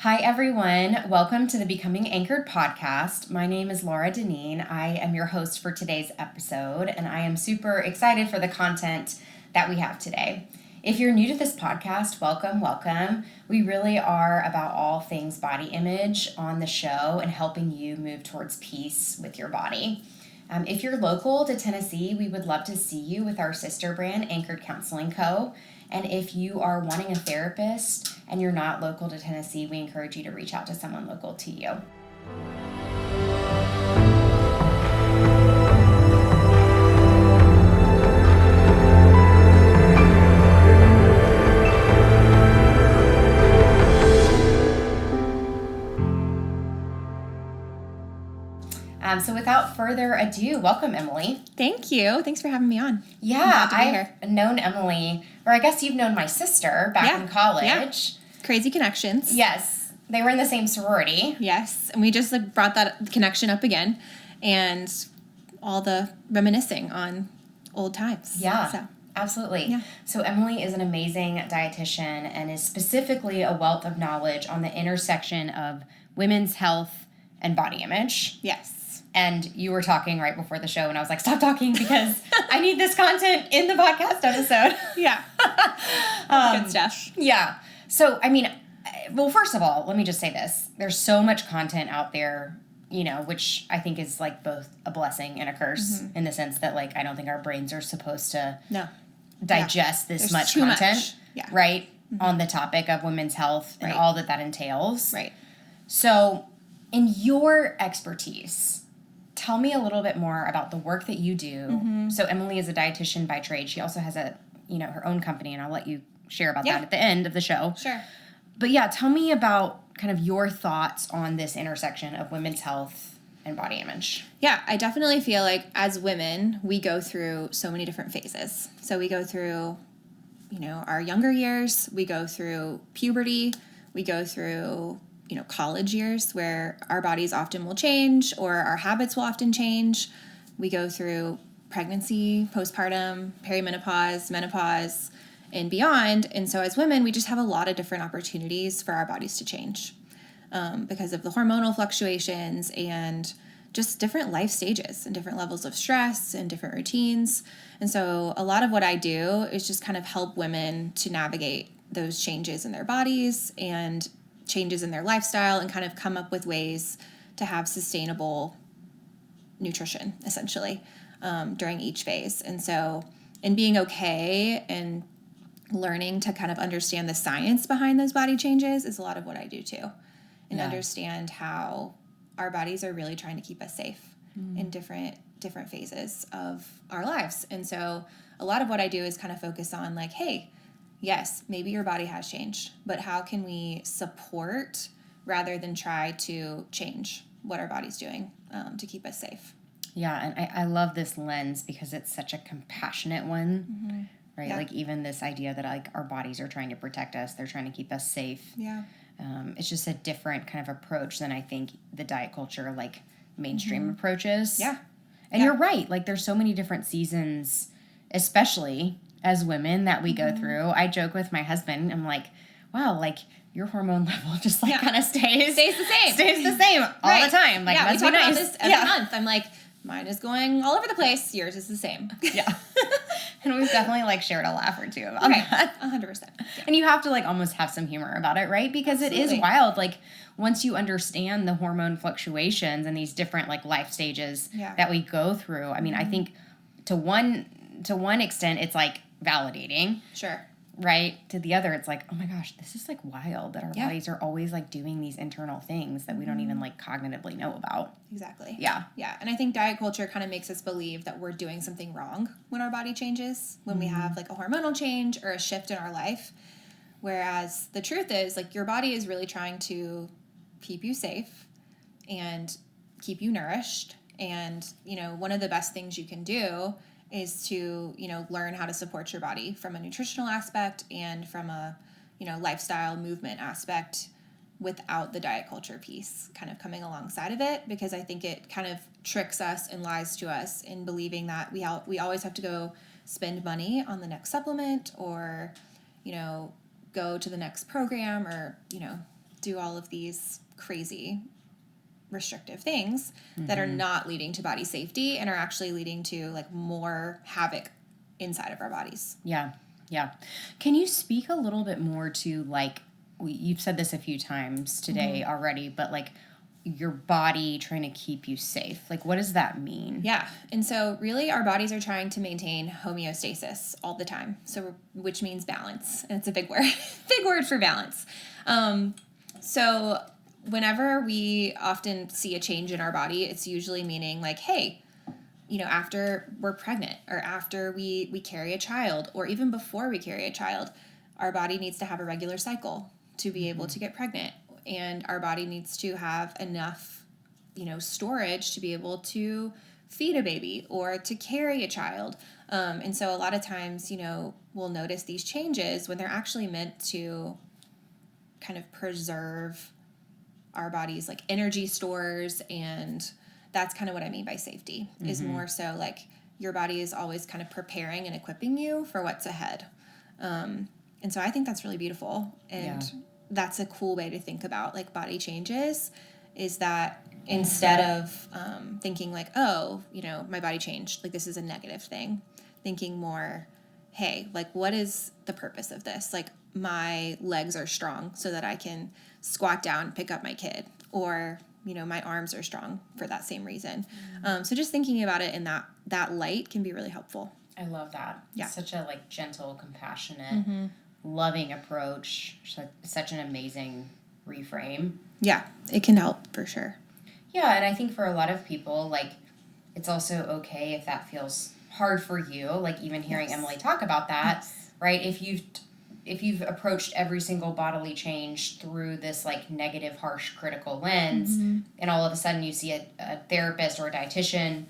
Hi, everyone. Welcome to the Becoming Anchored podcast. My name is Laura Deneen. I am your host for today's episode, and I am super excited for the content that we have today. If you're new to this podcast, welcome. We really are about all things body image on the show and helping you move towards peace with your body. If you're local to Tennessee, we would love to see you with our sister brand, Anchored Counseling Co. And if you are wanting a therapist and you're not local to Tennessee, we encourage you to reach out to someone local to you. So without further ado, welcome, Emily. Thank you. Thanks for having me on. Yeah, I've known Emily, or I guess you've known my sister back in college. Yeah. Crazy connections. Yes. They were in the same sorority. Yes. And we just brought that connection up again and all the reminiscing on old times. Yeah. So. Absolutely. Yeah. So Emily is an amazing dietitian and is specifically a wealth of knowledge on the intersection of women's health and body image. Yes. And you were talking right before the show, and I was like, stop talking because I need this content in the podcast episode. Yeah. Good stuff. Yeah. So, I mean, well, first of all, let me just say this. There's so much content out there, which I think is like both a blessing and a curse in the sense that, like, I don't think our brains are supposed to digest this much content, right, on the topic of women's health and all that entails. Right. So, in your expertise, tell me a little bit more about the work that you do. So Emily is a dietitian by trade. She also has her own company, and I'll let you share about that at the end of the show. Sure. But yeah, tell me about kind of your thoughts on this intersection of women's health and body image. Yeah, I definitely feel like as women, we go through so many different phases. So we go through, our younger years, we go through puberty, we go through college years where our bodies often will change or our habits will often change. We go through pregnancy, postpartum, perimenopause, menopause, and beyond. And so as women, we just have a lot of different opportunities for our bodies to change because of the hormonal fluctuations and just different life stages and different levels of stress and different routines. And so a lot of what I do is just kind of help women to navigate those changes in their bodies and changes in their lifestyle and kind of come up with ways to have sustainable nutrition, essentially, during each phase. And so in being okay and learning to kind of understand the science behind those body changes is a lot of what I do too. And understand how our bodies are really trying to keep us safe in different phases of our lives. And so a lot of what I do is kind of focus on like, hey, yes, maybe your body has changed, but how can we support rather than try to change what our body's doing to keep us safe? Yeah, and I love this lens because it's such a compassionate one, right? Yeah. Like even this idea that like our bodies are trying to protect us, they're trying to keep us safe. Yeah. It's just a different kind of approach than I think the diet culture, like mainstream approaches. Yeah. And you're right. Like there's so many different seasons, especially as women that we go through. I joke with my husband. I'm like, wow, like your hormone level just like kind of stays the same all the time. Like, we must talk be nice. about this every month. I'm like, mine is going all over the place. Yours is the same. Yeah. And we've definitely like shared a laugh or two about that. 100%. Yeah. And you have to like almost have some humor about it, right? Because it is wild. Like once you understand the hormone fluctuations and these different like life stages that we go through, I mean, I think to one extent, it's like validating. Sure. Right? To the other, it's like, oh my gosh, this is like wild that our bodies are always like doing these internal things that we don't even like cognitively know about. Exactly. Yeah. Yeah. And I think diet culture kind of makes us believe that we're doing something wrong when our body changes, when we have like a hormonal change or a shift in our life. Whereas the truth is like your body is really trying to keep you safe and keep you nourished. And, one of the best things you can do is to, learn how to support your body from a nutritional aspect and from a, lifestyle movement aspect without the diet culture piece kind of coming alongside of it, because I think it kind of tricks us and lies to us in believing that we always have to go spend money on the next supplement or, go to the next program or, do all of these crazy restrictive things that are not leading to body safety and are actually leading to like more havoc inside of our bodies. Yeah. Yeah. Can you speak a little bit more to like, you've said this a few times today already, but like your body trying to keep you safe. Like, what does that mean? Yeah. And so really our bodies are trying to maintain homeostasis all the time. So, which means balance. And it's a big word, big word for balance. So whenever we often see a change in our body, it's usually meaning like, hey, you know, after we're pregnant or after we carry a child or even before we carry a child, our body needs to have a regular cycle to be able to get pregnant. And our body needs to have enough, you know, storage to be able to feed a baby or to carry a child. And so a lot of times, you know, we'll notice these changes when they're actually meant to kind of preserve our body's like energy stores. And that's kind of what I mean by safety is more so like your body is always kind of preparing and equipping you for what's ahead. And so I think that's really beautiful. And that's a cool way to think about like body changes is that instead of thinking like, oh, you know, my body changed, like this is a negative thing, thinking more, hey, like what is the purpose of this? Like my legs are strong so that I can squat down, pick up my kid, or, you know, my arms are strong for that same reason. So just thinking about it in that light can be really helpful. I love that. Yeah. Such a like gentle, compassionate, loving approach. Such an amazing reframe. Yeah, it can help for sure. Yeah, and I think for a lot of people, like, it's also okay if that feels hard for you. Like, even hearing Emily talk about that, right? If you've approached every single bodily change through this, like, negative, harsh, critical lens, and all of a sudden you see a therapist or a dietitian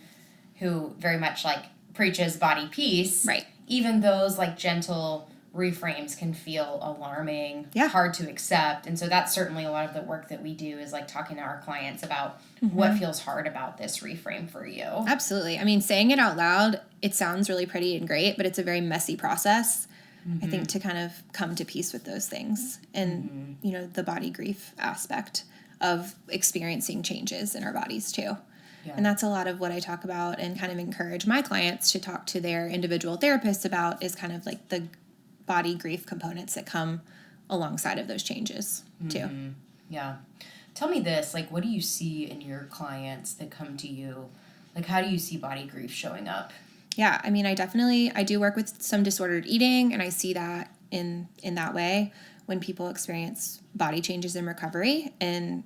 who very much, like, preaches body peace, right? Even those, like, gentle reframes can feel alarming, hard to accept. And so that's certainly a lot of the work that we do is like talking to our clients about what feels hard about this reframe for you. Absolutely. I mean, saying it out loud, it sounds really pretty and great, but it's a very messy process, I think, to kind of come to peace with those things and, you know, the body grief aspect of experiencing changes in our bodies too. Yeah. And that's a lot of what I talk about and kind of encourage my clients to talk to their individual therapists about is kind of like the body grief components that come alongside of those changes too. Yeah. Tell me this, like, what do you see in your clients that come to you? Like, how do you see body grief showing up? Yeah. I mean, I do work with some disordered eating, and I see that in that way when people experience body changes in recovery. And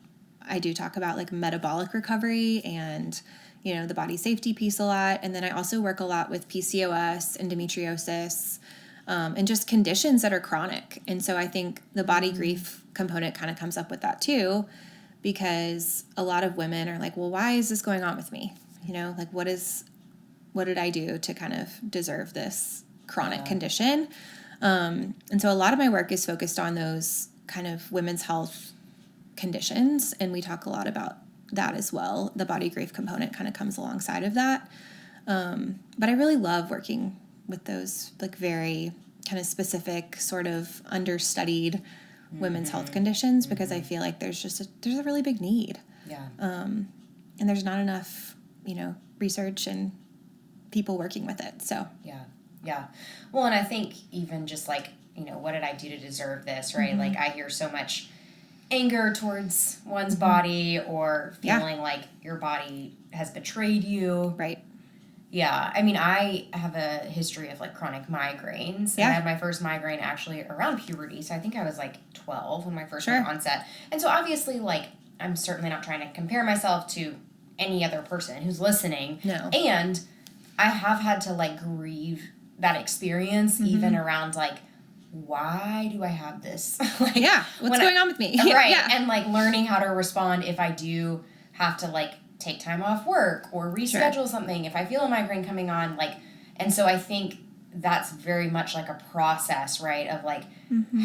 I do talk about like metabolic recovery and, you know, the body safety piece a lot. And then I also work a lot with PCOS, endometriosis, and just conditions that are chronic. And so I think the body grief component kind of comes up with that too, because a lot of women are like, well, why is this going on with me? You know, like what did I do to kind of deserve this chronic condition? And so a lot of my work is focused on those kind of women's health conditions. And we talk a lot about that as well. The body grief component kind of comes alongside of that. But I really love working with those like very kind of specific sort of understudied women's health conditions because I feel like there's a really big need. Yeah. And there's not enough, you know, research and people working with it. So yeah. Well, and I think even just like, you know, what did I do to deserve this, right? Like I hear so much anger towards one's body or feeling like your body has betrayed you. Right. Yeah, I mean, I have a history of, like, chronic migraines. Yeah. I had my first migraine actually around puberty, so I think I was, like, 12 when my first onset. And so, obviously, like, I'm certainly not trying to compare myself to any other person who's listening. No. And I have had to, like, grieve that experience even around, like, why do I have this? Like, what's going on with me? Right, and, like, learning how to respond if I do have to, like, take time off work or reschedule something if I feel a migraine coming on, like, and so I think that's very much like a process, right, of like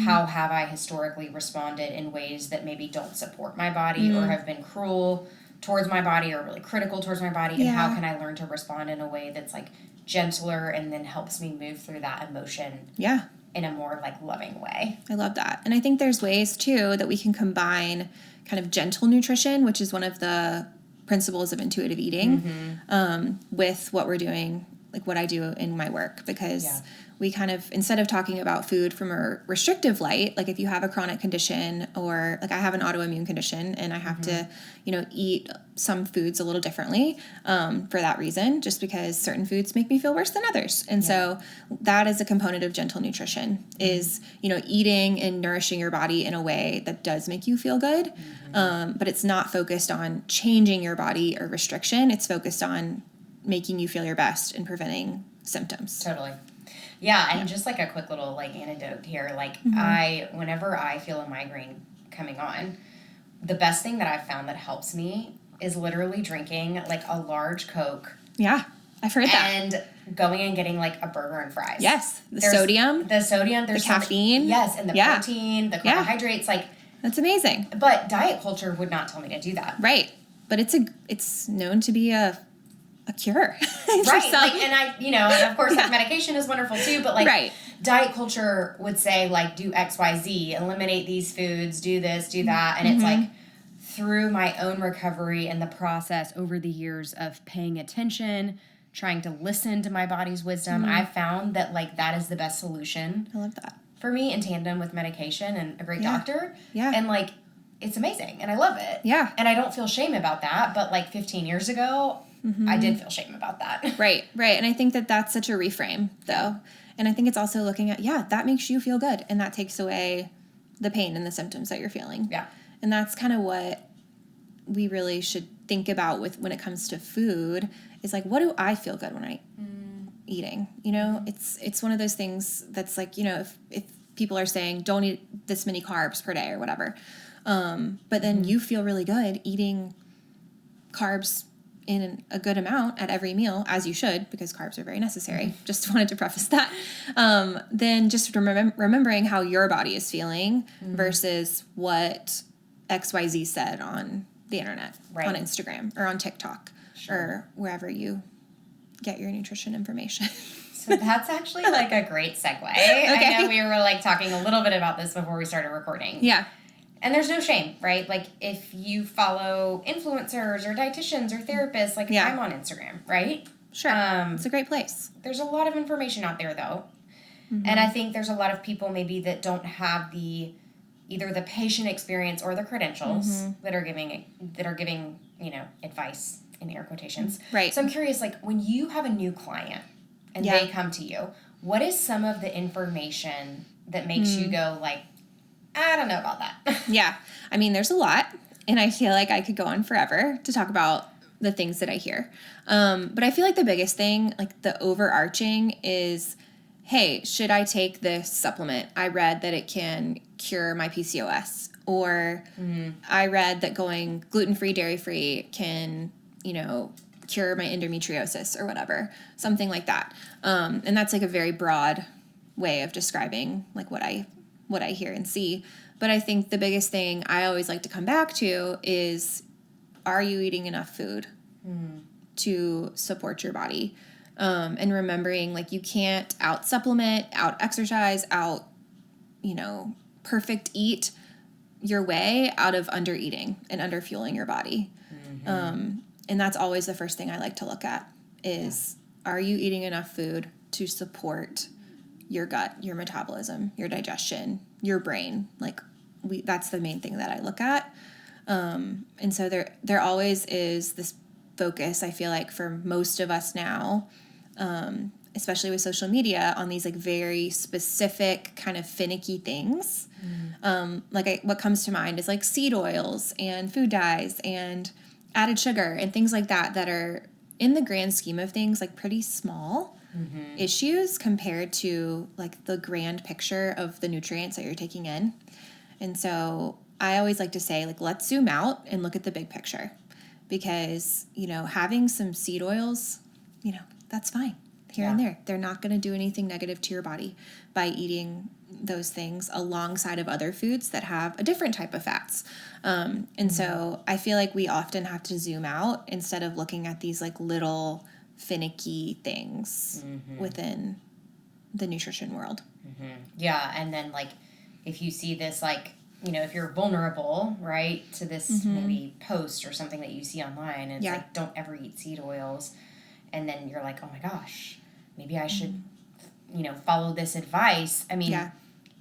how have I historically responded in ways that maybe don't support my body or have been cruel towards my body or really critical towards my body, and how can I learn to respond in a way that's like gentler and then helps me move through that emotion in a more like loving way. I love that. And I think there's ways too that we can combine kind of gentle nutrition, which is one of the principles of intuitive eating, with what we're doing, like what I do in my work, because we kind of, instead of talking about food from a restrictive light, like if you have a chronic condition, or like I have an autoimmune condition and I have to, eat some foods a little differently for that reason, just because certain foods make me feel worse than others. And so that is a component of gentle nutrition, is, eating and nourishing your body in a way that does make you feel good. But it's not focused on changing your body or restriction. It's focused on making you feel your best and preventing symptoms. Totally. Yeah, and just like a quick little like anecdote here, like whenever I feel a migraine coming on, the best thing that I've found that helps me is literally drinking like a large Coke. Yeah, I've heard that. And going and getting like a burger and fries. Yes, there's sodium, there's the caffeine. Yes, and the protein, the carbohydrates, like that's amazing. But diet culture would not tell me to do that. Right, but it's known to be a cure. Right. Like, and and of course like medication is wonderful too, but like diet culture would say like do XYZ, eliminate these foods, do this, do that. And it's like through my own recovery and the process over the years of paying attention, trying to listen to my body's wisdom, I've found that like that is the best solution. I love that. For me, in tandem with medication and a great doctor. Yeah. And like it's amazing and I love it. Yeah. And I don't feel shame about that, but like 15 years ago, I did feel shame about that. Right. And I think that that's such a reframe, though. And I think it's also looking at, that makes you feel good. And that takes away the pain and the symptoms that you're feeling. Yeah. And that's kind of what we really should think about when it comes to food, is like, what do I feel good when I eating? It's one of those things that's like, if people are saying, don't eat this many carbs per day or whatever. But then you feel really good eating carbs in a good amount at every meal, as you should, because carbs are very necessary. Just wanted to preface that. Then just remembering how your body is feeling versus what XYZ said on the internet, on Instagram or on TikTok or wherever you get your nutrition information. So that's actually like a great segue. I know we were like talking a little bit about this before we started recording. Yeah. And there's no shame, right? Like, if you follow influencers or dietitians or therapists, like, I'm on Instagram, right? Sure. It's a great place. There's a lot of information out there, though. And I think there's a lot of people maybe that don't have either the patient experience or the credentials that are giving, advice in air quotations. Right. So I'm curious, like, when you have a new client and they come to you, what is some of the information that makes you go, like, I don't know about that. Yeah. I mean, there's a lot, and I feel like I could go on forever to talk about the things that I hear. But I feel like the biggest thing, like the overarching, is, hey, should I take this supplement? I read that it can cure my PCOS. Or I read that going gluten-free, dairy-free can, cure my endometriosis or whatever. Something like that. And that's like a very broad way of describing like what I hear and see. But I think the biggest thing I always like to come back to is, are you eating enough food to support your body? And remembering like you can't out supplement, out exercise, out, perfect eat your way out of under eating and under fueling your body. And that's always the first thing I like to look at is, are you eating enough food to support your gut, your metabolism, your digestion, your brain? Like that's the main thing that I look at. And so there always is this focus, I feel like, for most of us now, especially with social media, on these like very specific kind of finicky things. What comes to mind is like seed oils and food dyes and added sugar and things like that are, in the grand scheme of things, like pretty small issues compared to like the grand picture of the nutrients that you're taking in. And so I always like to say, like, let's zoom out and look at the big picture, because, having some seed oils, that's fine here and there. They're not going to do anything negative to your body by eating those things alongside of other foods that have a different type of fats. And so I feel like we often have to zoom out instead of looking at these like little finicky things within the nutrition world. Yeah, and then like if you see this like, you know, if you're vulnerable, right, to this maybe post or something that you see online, and it's like, don't ever eat seed oils, and then you're like, oh my gosh, maybe I should, you know, follow this advice. I mean,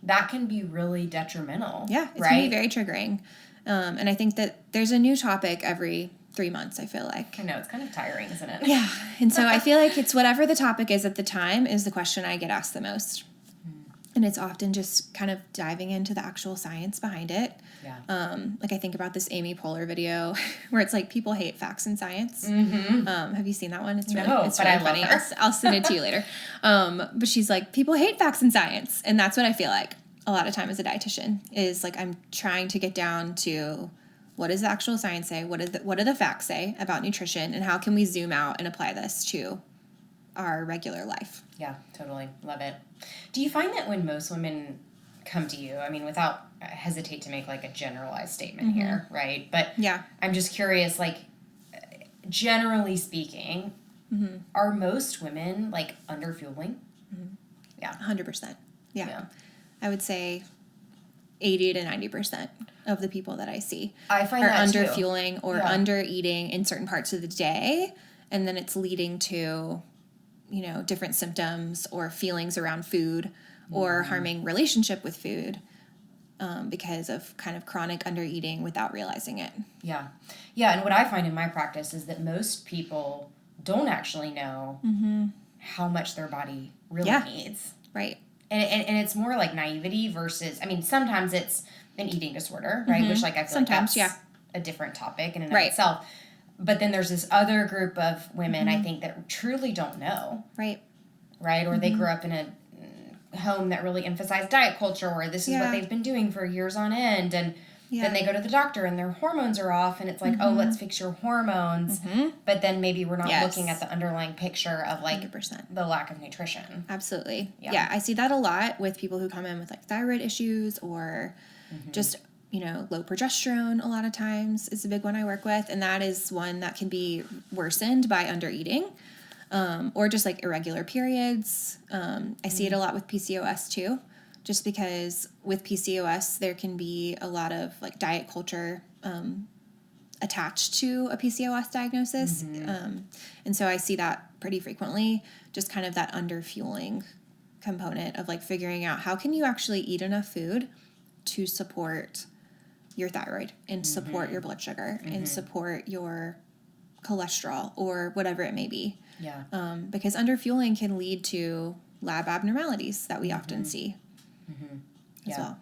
that can be really detrimental. Yeah, it's can be very triggering. And I think that there's a new topic every 3 months, I feel like. I know, it's kind of tiring, isn't it? Yeah, and so I feel like it's whatever the topic is at the time is the question I get asked the most. And it's often just kind of diving into the actual science behind it. Yeah. Like I think about this Amy Poehler video where it's like people hate facts and science. Have you seen that one? It's really, it's really funny. I'll send it to you later. But she's like, people hate facts and science. And that's what I feel like a lot of time as a dietitian is like I'm trying to get down to what does the actual science say? What do the facts say about nutrition? And how can we zoom out and apply this to our regular life? Yeah, totally. Love it. Do you find that when most women come to you, I mean, without, I hesitate to make like a generalized statement here, right? But I'm just curious, like, generally speaking, are most women like under fueling? Yeah. 100%. Yeah. I would say 80 to 90% of the people that I see I find are that under too. fueling or under eating in certain parts of the day. And then it's leading to, you know, different symptoms or feelings around food or harming relationship with food because of kind of chronic under eating without realizing it. Yeah. Yeah. And what I find in my practice is that most people don't actually know how much their body really needs. Right. And it's more like naivety versus, I mean, sometimes it's an eating disorder, right? Which like I feel like that's a different topic in and of itself. But then there's this other group of women, I think, that truly don't know. Right. Right? Or they grew up in a home that really emphasized diet culture, or this is what they've been doing for years on end. And then they go to the doctor and their hormones are off, and it's like, oh, let's fix your hormones. But then maybe we're not looking at the underlying picture of like 100%. the lack of nutrition. Absolutely. Yeah. I see that a lot with people who come in with like thyroid issues or just, you know, low progesterone a lot of times is a big one I work with. And that is one that can be worsened by under eating or just like irregular periods. I see it a lot with PCOS too, just because with PCOS, there can be a lot of like diet culture attached to a PCOS diagnosis. And so I see that pretty frequently, just kind of that under fueling component of like figuring out how can you actually eat enough food to support your thyroid and support your blood sugar and support your cholesterol or whatever it may be. Yeah. Because under fueling can lead to lab abnormalities that we often see as well.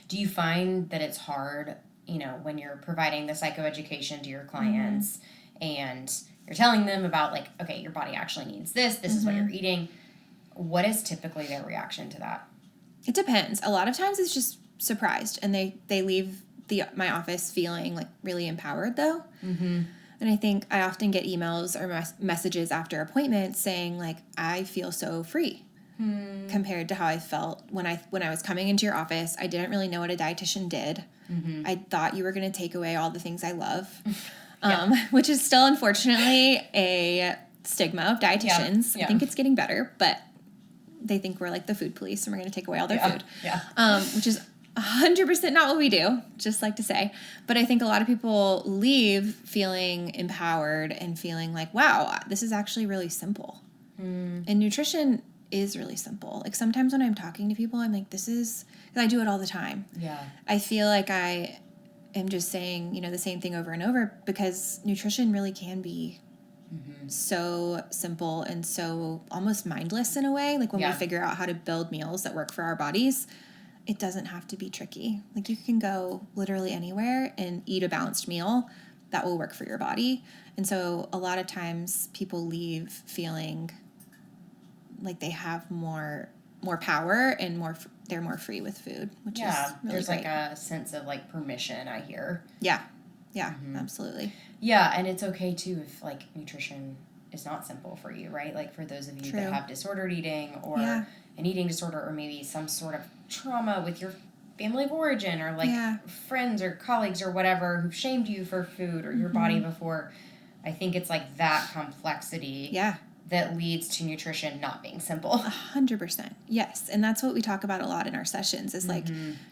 Do you find that it's hard, you know, when you're providing the psychoeducation to your clients and you're telling them about like, okay, your body actually needs this is what you're eating. What is typically their reaction to that? It depends. A lot of times it's just surprised and they leave my office feeling like really empowered though. And I think I often get emails or messages after appointments saying like, I feel so free compared to how I felt when I was coming into your office. I didn't really know what a dietitian did. I thought you were going to take away all the things I love, which is still unfortunately a stigma of dietitians. I think it's getting better, but they think we're like the food police and we're going to take away all their food, which is 100% not what we do, just like to say. But I think a lot of people leave feeling empowered and feeling like, wow, this is actually really simple. And nutrition is really simple. Like sometimes when I'm talking to people, I'm like, because I do it all the time. Yeah. I feel like I am just saying, you know, the same thing over and over because nutrition really can be so simple and so almost mindless in a way. Like when we figure out how to build meals that work for our bodies, it doesn't have to be tricky. Like you can go literally anywhere and eat a balanced meal that will work for your body. And so a lot of times people leave feeling like they have more power and they're more free with food, which is really there's great. Like a sense of like permission, I hear. Yeah, absolutely. Yeah, and it's okay too if like nutrition is not simple for you, right? Like for those of you that have disordered eating or an eating disorder or maybe some sort of trauma with your family of origin or like friends or colleagues or whatever who've shamed you for food or your body before. I think it's like that complexity that leads to nutrition not being simple. 100%. Yes. And that's what we talk about a lot in our sessions is like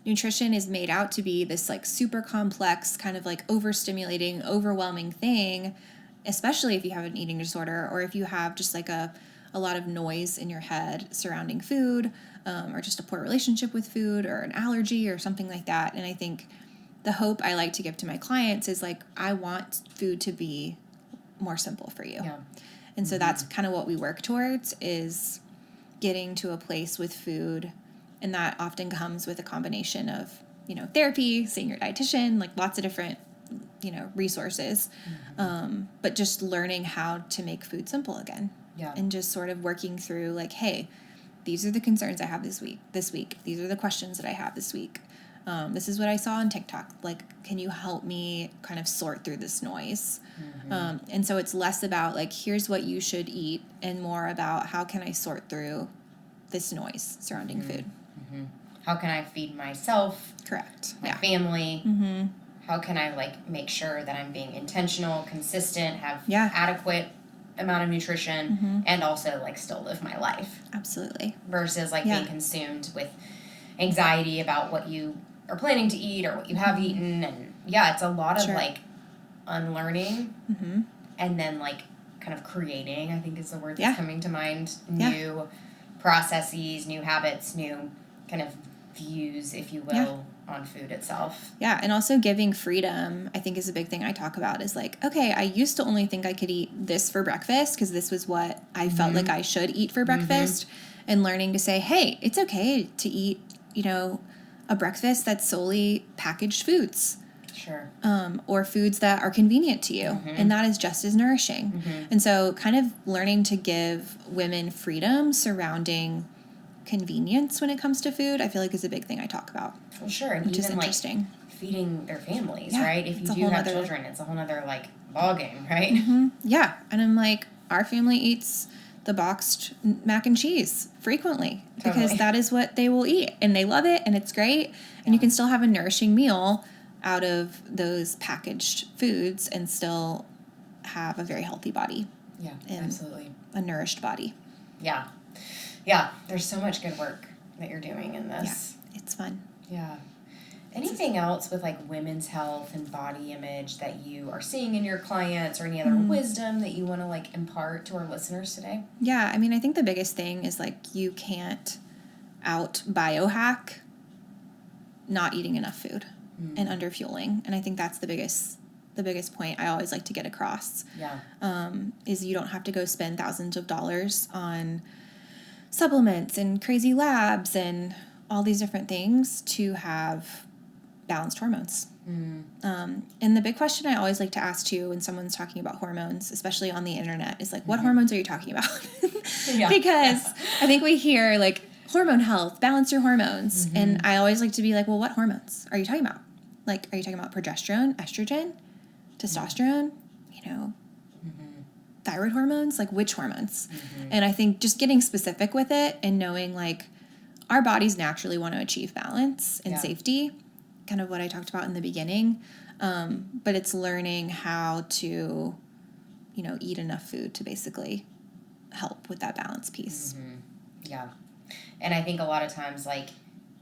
nutrition is made out to be this like super complex kind of like overstimulating, overwhelming thing, especially if you have an eating disorder or if you have just like a lot of noise in your head surrounding food, or just a poor relationship with food or an allergy or something like that. And I think the hope I like to give to my clients is like, I want food to be more simple for you. Yeah. And so that's kind of what we work towards is getting to a place with food. And that often comes with a combination of, therapy, seeing your dietitian, like lots of different, resources. But just learning how to make food simple again. Yeah. And just sort of working through like, hey, these are the concerns I have this week. These are the questions that I have this week. This is what I saw on TikTok. Like, can you help me kind of sort through this noise? And so it's less about like, here's what you should eat and more about how can I sort through this noise surrounding food? How can I feed myself? Correct. My family? How can I like make sure that I'm being intentional, consistent, have adequate amount of nutrition, and also like still live my life? Absolutely. Versus like being consumed with anxiety about what you are planning to eat or what you have eaten. And it's a lot of like unlearning and then like kind of creating, I think is the word that's coming to mind, new processes, new habits, new kind of views, if you will, on food itself. Yeah, and also giving freedom, I think is a big thing I talk about is like, okay, I used to only think I could eat this for breakfast because this was what I felt like I should eat for breakfast, and learning to say, hey, it's okay to eat, a breakfast that's solely packaged foods. Sure. Or foods that are convenient to you, and that is just as nourishing. And so kind of learning to give women freedom surrounding convenience when it comes to food, I feel like is a big thing I talk about. Well, sure. And which even, is interesting. Like, feeding their families, right? If you do have children, it's a whole other, like, ball game, right? Yeah. And I'm like, our family eats the boxed mac and cheese frequently because that is what they will eat. And they love it, and it's great. And you can still have a nourishing meal out of those packaged foods and still have a very healthy body. Yeah, absolutely. A nourished body. Yeah. Yeah, there's so much good work that you're doing in this. Yeah, it's fun. Yeah. Anything else with like women's health and body image that you are seeing in your clients, or any other wisdom that you want to like impart to our listeners today? Yeah, I mean, I think the biggest thing is like you can't out biohack not eating enough food and under fueling. And I think that's the biggest point I always like to get across. Yeah. Is you don't have to go spend thousands of dollars on supplements and crazy labs and all these different things to have balanced hormones. And the big question I always like to ask too when someone's talking about hormones, especially on the internet, is like, what hormones are you talking about? Because I think we hear like hormone health, balance your hormones. And I always like to be like, well, what hormones are you talking about? Like, are you talking about progesterone, estrogen, testosterone, thyroid hormones? Like, which hormones? And I think just getting specific with it and knowing like our bodies naturally want to achieve balance and safety, kind of what I talked about in the beginning. But it's learning how to, eat enough food to basically help with that balance piece. Yeah. And I think a lot of times, like,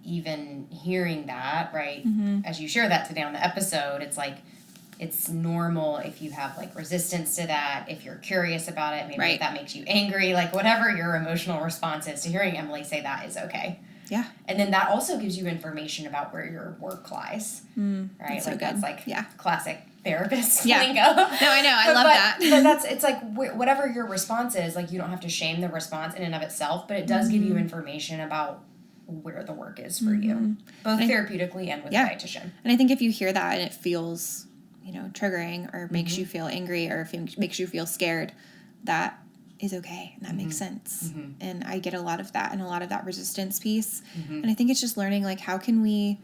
even hearing that, right, as you share that today on the episode, it's like, it's normal if you have, like, resistance to that, if you're curious about it, maybe if that makes you angry, like, whatever your emotional response is to hearing Emily say that is okay. Yeah. And then that also gives you information about where your work lies, right? That's like, so that's, like, classic therapist lingo. No, I know. I love that. But it's like, whatever your response is, like, you don't have to shame the response in and of itself, but it does give you information about where the work is for you, both therapeutically and with the dietitian. And I think if you hear that and it feels, triggering or makes you feel angry or if it makes you feel scared, that is okay. And that makes sense. And I get a lot of that and a lot of that resistance piece. And I think it's just learning, like, how can we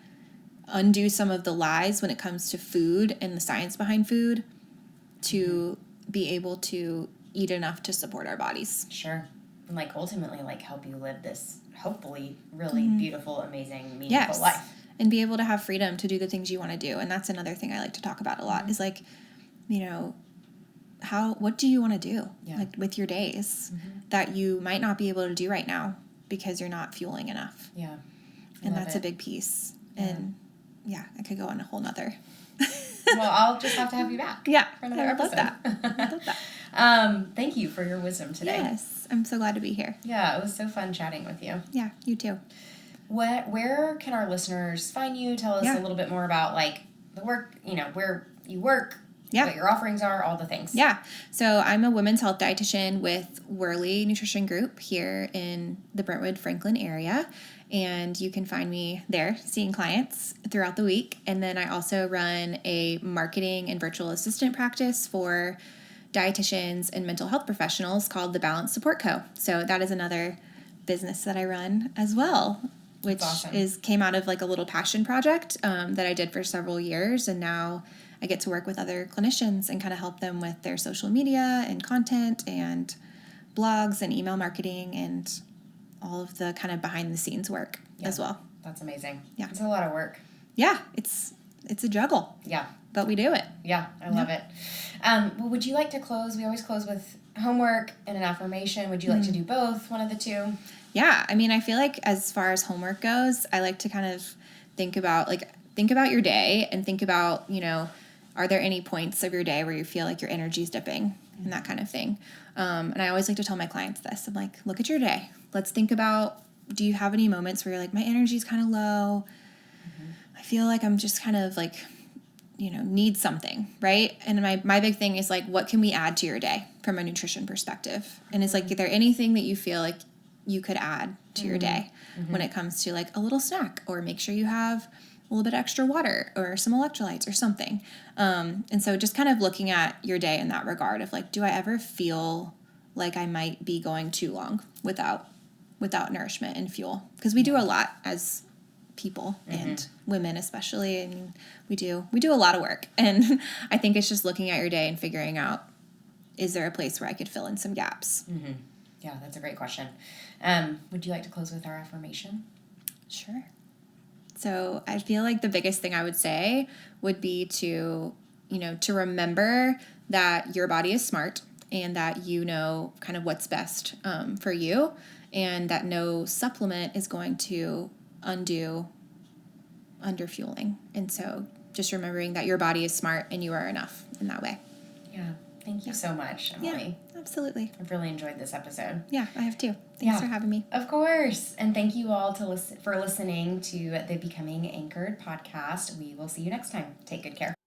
undo some of the lies when it comes to food and the science behind food to be able to eat enough to support our bodies. Sure. And, like, ultimately, like, help you live this, hopefully, really beautiful, amazing, meaningful life. And be able to have freedom to do the things you want to do. And that's another thing I like to talk about a lot is, like, what do you want to do Yeah. like with your days that you might not be able to do right now because you're not fueling enough. Yeah. And that's a big piece. And yeah, I could go on a whole nother. Well, I'll just have to have you back. Yeah. For another episode. Love that. I love that. Thank you for your wisdom today. Yes. I'm so glad to be here. Yeah, it was so fun chatting with you. Yeah, you too. Where can our listeners find you? Tell us a little bit more about like the work, where you work, what your offerings are, all the things. Yeah. So I'm a women's health dietitian with Worley Nutrition Group here in the Brentwood, Franklin area. And you can find me there seeing clients throughout the week. And then I also run a marketing and virtual assistant practice for dietitians and mental health professionals called the Balance Support Co. So that is another business that I run as well, which came out of like a little passion project that I did for several years. And now I get to work with other clinicians and kind of help them with their social media and content and blogs and email marketing and all of the kind of behind the scenes work as well. That's amazing. Yeah. It's a lot of work. Yeah. It's a juggle. Yeah. But we do it. Yeah. I love it. Well, would you like to close? We always close with homework and an affirmation. Would you like to do both? One of the two? Yeah. I mean, I feel like as far as homework goes, I like to kind of think about your day and think about, are there any points of your day where you feel like your energy's dipping and that kind of thing. And I always like to tell my clients this. I'm like, look at your day. Let's think about, do you have any moments where you're like, my energy's kind of low. I feel like I'm just kind of like, need something, right? And my big thing is like, what can we add to your day from a nutrition perspective? And it's like, is there anything that you feel like you could add to your day when it comes to like a little snack, or make sure you have a little bit extra water or some electrolytes or something. And so just kind of looking at your day in that regard of like, do I ever feel like I might be going too long without nourishment and fuel? Because we do a lot as people and women especially. I mean, we do a lot of work. And I think it's just looking at your day and figuring out, is there a place where I could fill in some gaps? Mm-hmm. Yeah, that's a great question. Would you like to close with our affirmation? Sure. So I feel like the biggest thing I would say would be to remember that your body is smart and that you know kind of what's best for you, and that no supplement is going to undo underfueling. And so just remembering that your body is smart and you are enough in that way. Yeah. Thank you so much, Emily. Yeah, absolutely. I've really enjoyed this episode. Yeah, I have too. Thanks for having me. Of course. And thank you all for listening to the Becoming Anchored podcast. We will see you next time. Take good care.